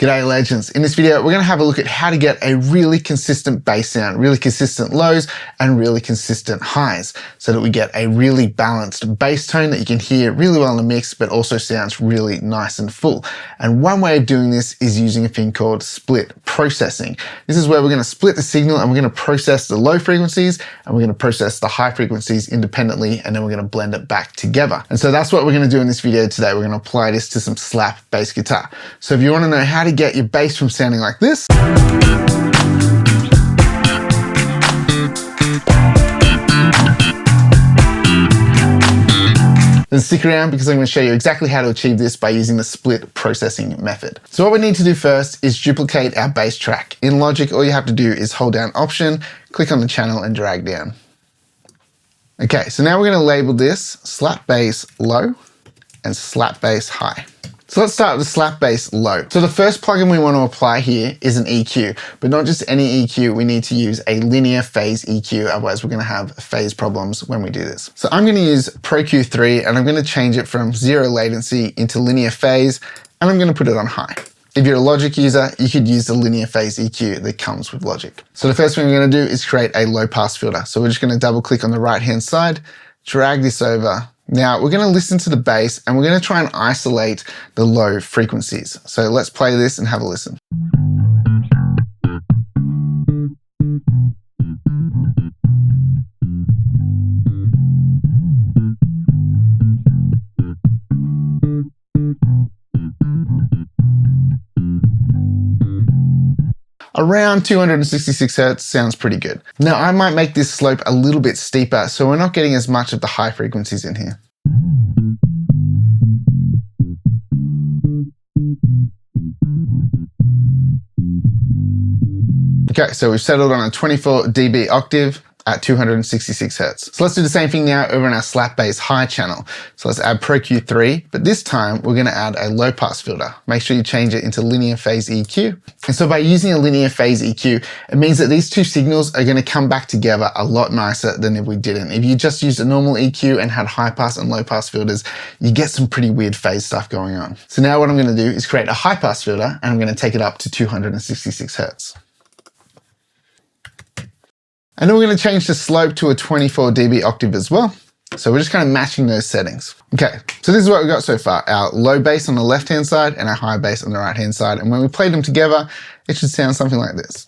G'day legends. In this video, we're going to have a look at how to get a really consistent bass sound, really consistent lows and really consistent highs so that we get a really balanced bass tone that you can hear really well in the mix, but also sounds really nice and full. And one way of doing this is using a thing called split processing. This is where we're going to split the signal and we're going to process the low frequencies and we're going to process the high frequencies independently, and then we're going to blend it back together. And so that's what we're going to do in this video today. We're going to apply this to some slap bass guitar. So if you want to know how to get your bass from sounding like this, then stick around because I'm going to show you exactly how to achieve this by using the split processing method. So what we need to do first is duplicate our bass track. In Logic, all you have to do is hold down Option, click on the channel and drag down. Okay, so now we're going to label this slap bass low and slap bass high. So let's start with the slap bass low. So the first plugin we want to apply here is an EQ, but not just any EQ, we need to use a linear phase EQ, otherwise we're going to have phase problems when we do this. So I'm going to use Pro Q3 and I'm going to change it from 0 latency into linear phase, and I'm going to put it on high. If you're a Logic user, you could use the linear phase EQ that comes with Logic. So the first thing we're going to do is create a low pass filter. So we're just going to double click on the right hand side, drag this over. Now we're going to listen to the bass and we're going to try and isolate the low frequencies. So let's play this and have a listen. Around 266 Hertz sounds pretty good. Now I might make this slope a little bit steeper so we're not getting as much of the high frequencies in here. Okay, so we've settled on a 24 dB octave at 266 Hertz. So let's do the same thing now over in our slap bass high channel. So let's add Pro Q3, but this time we're going to add a low pass filter. Make sure you change it into linear phase EQ. And so by using a linear phase EQ, it means that these two signals are going to come back together a lot nicer than if we didn't. If you just used a normal EQ and had high pass and low pass filters, you get some pretty weird phase stuff going on. So now what I'm going to do is create a high pass filter and I'm going to take it up to 266 Hertz. And then we're going to change the slope to a 24 dB octave as well. So we're just kind of matching those settings. Okay, so this is what we've got so far. Our low bass on the left-hand side and our high bass on the right-hand side. And when we play them together, it should sound something like this.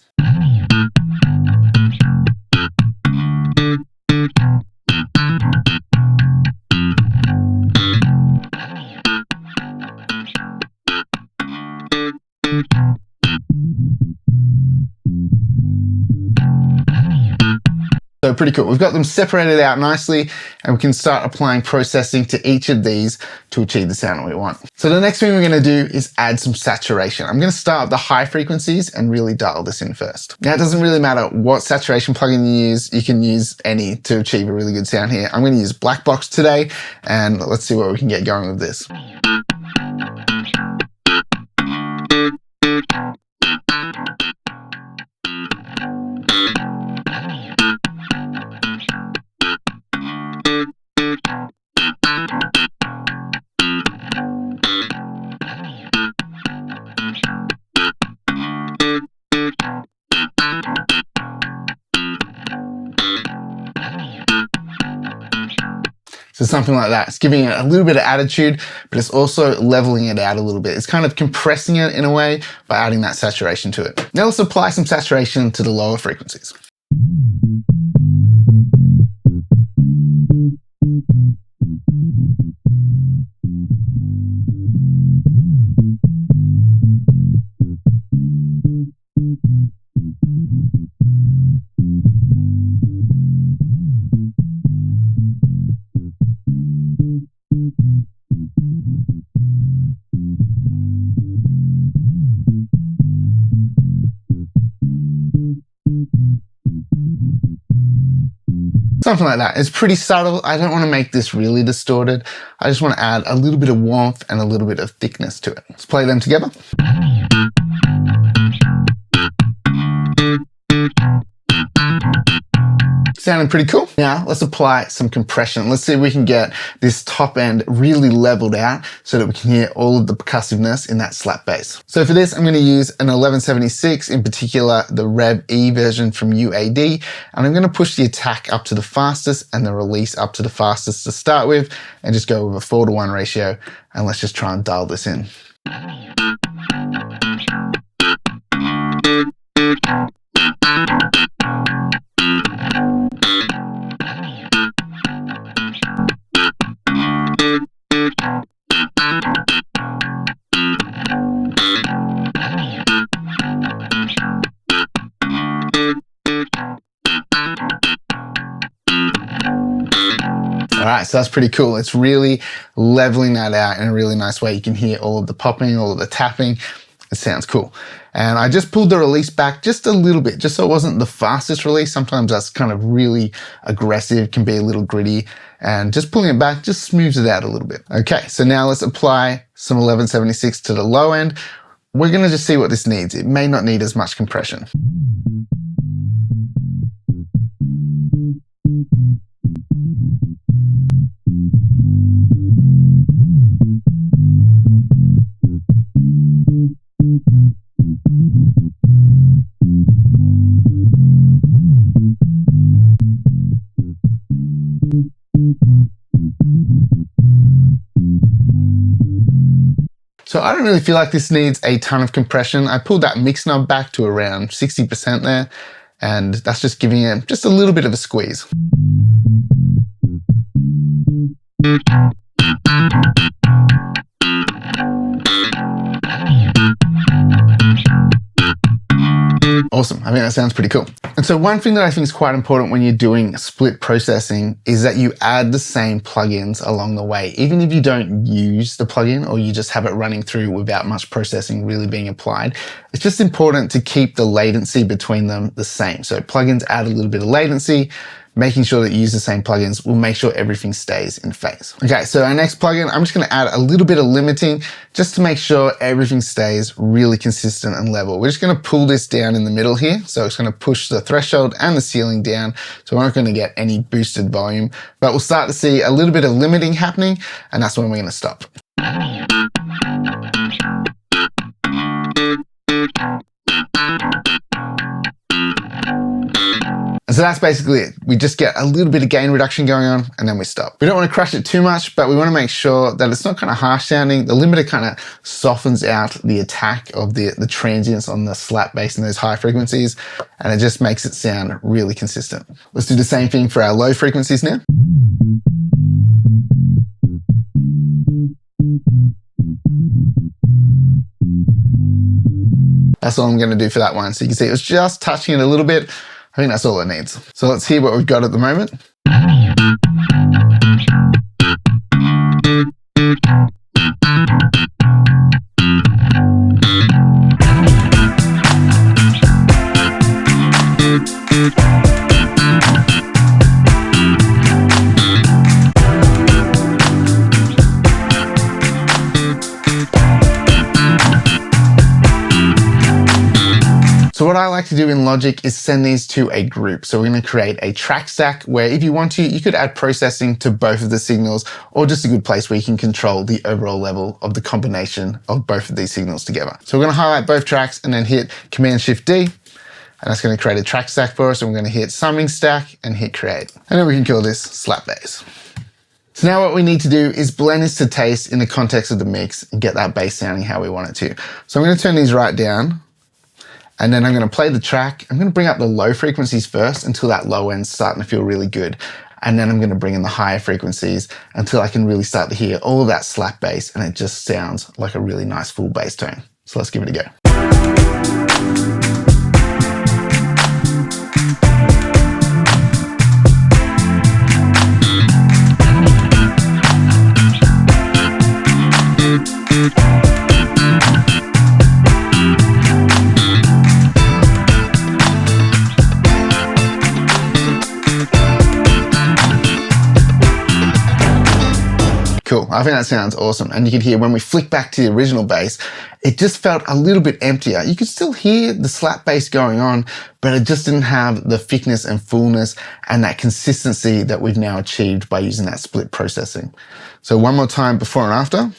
So pretty cool. We've got them separated out nicely and we can start applying processing to each of these to achieve the sound that we want. So the next thing we're going to do is add some saturation. I'm going to start with the high frequencies and really dial this in first. Now it doesn't really matter what saturation plugin you use. You can use any to achieve a really good sound here. I'm going to use Black Box today and let's see what we can get going with this. So something like that. It's giving it a little bit of attitude, but it's also leveling it out a little bit. It's kind of compressing it in a way by adding that saturation to it. Now let's apply some saturation to the lower frequencies. Something like that. It's pretty subtle. I don't want to make this really distorted. I just want to add a little bit of warmth and a little bit of thickness to it. Let's play them together. Sounding pretty cool. Now let's apply some compression. Let's see if we can get this top end really leveled out so that we can hear all of the percussiveness in that slap bass. So for this, I'm going to use an 1176, in particular the Rev E version from UAD, and I'm going to push the attack up to the fastest and the release up to the fastest to start with, and just go with a 4:1 ratio, and let's just try and dial this in. All right, so that's pretty cool. It's really leveling that out in a really nice way. You can hear all of the popping, all of the tapping. It sounds cool. And I just pulled the release back just a little bit, just so it wasn't the fastest release. Sometimes that's kind of really aggressive, can be a little gritty, and just pulling it back just smooths it out a little bit. Okay, so now let's apply some 1176 to the low end. We're gonna just see what this needs. It may not need as much compression. So I don't really feel like this needs a ton of compression. I pulled that mix knob back to around 60% there, and that's just giving it just a little bit of a squeeze. Awesome. I think that sounds pretty cool. And so one thing that I think is quite important when you're doing split processing is that you add the same plugins along the way. Even if you don't use the plugin or you just have it running through without much processing really being applied, it's just important to keep the latency between them the same. So plugins add a little bit of latency. Making sure that you use the same plugins will make sure everything stays in phase. Okay, so our next plugin, I'm just gonna add a little bit of limiting just to make sure everything stays really consistent and level. We're just gonna pull this down in the middle here. So it's gonna push the threshold and the ceiling down. So we're not gonna get any boosted volume, but we'll start to see a little bit of limiting happening, and that's when we're gonna stop. And so that's basically it. We just get a little bit of gain reduction going on and then we stop. We don't want to crush it too much, but we want to make sure that it's not kind of harsh sounding. The limiter kind of softens out the attack of the transients on the slap bass and those high frequencies, and it just makes it sound really consistent. Let's do the same thing for our low frequencies now. That's all I'm going to do for that one. So you can see it was just touching it a little bit. I think that's all it needs. So let's hear what we've got at the moment. So what I like to do in Logic is send these to a group. So we're going to create a track stack where if you want to, you could add processing to both of the signals, or just a good place where you can control the overall level of the combination of both of these signals together. So we're going to highlight both tracks and then hit Command-Shift-D, and that's going to create a track stack for us. And we're going to hit Summing Stack and hit Create. And then we can call this Slap Bass. So now what we need to do is blend this to taste in the context of the mix and get that bass sounding how we want it to. So I'm going to turn these right down. And then I'm going to play the track. I'm going to bring up the low frequencies first until that low end's starting to feel really good. And then I'm going to bring in the higher frequencies until I can really start to hear all of that slap bass, and it just sounds like a really nice full bass tone. So let's give it a go. Cool. I think that sounds awesome. And you can hear when we flick back to the original bass, it just felt a little bit emptier. You could still hear the slap bass going on, but it just didn't have the thickness and fullness and that consistency that we've now achieved by using that split processing. So one more time, before and after.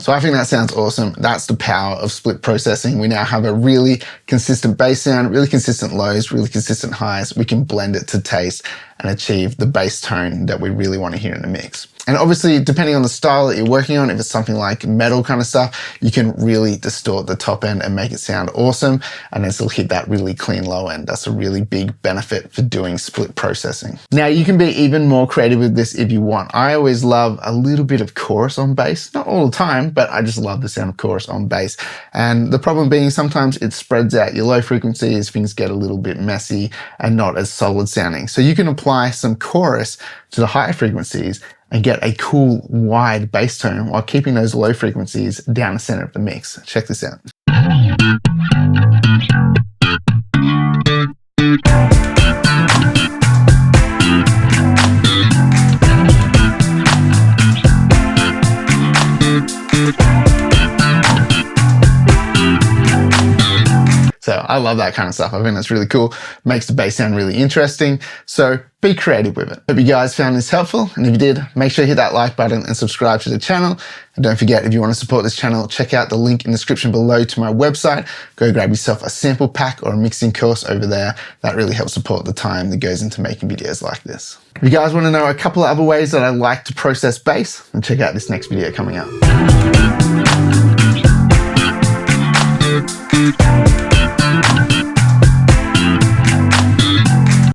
So I think that sounds awesome. That's the power of split processing. We now have a really consistent bass sound, really consistent lows, really consistent highs. We can blend it to taste and achieve the bass tone that we really want to hear in the mix. And obviously, depending on the style that you're working on, if it's something like metal kind of stuff, you can really distort the top end and make it sound awesome, and then still hit that really clean low end. That's a really big benefit for doing split processing. Now, you can be even more creative with this if you want. I always love a little bit of chorus on bass, not all the time, but I just love the sound of chorus on bass. And the problem being sometimes it spreads out your low frequencies, things get a little bit messy and not as solid sounding. So you can apply some chorus to the higher frequencies and get a cool wide bass tone while keeping those low frequencies down the center of the mix. Check this out. So I love that kind of stuff. I think that's really cool. Makes the bass sound really interesting. So be creative with it. Hope you guys found this helpful. And if you did, make sure you hit that like button and subscribe to the channel. And don't forget, if you want to support this channel, check out the link in the description below to my website. Go grab yourself a sample pack or a mixing course over there. That really helps support the time that goes into making videos like this. If you guys want to know a couple of other ways that I like to process bass, then check out this next video coming up.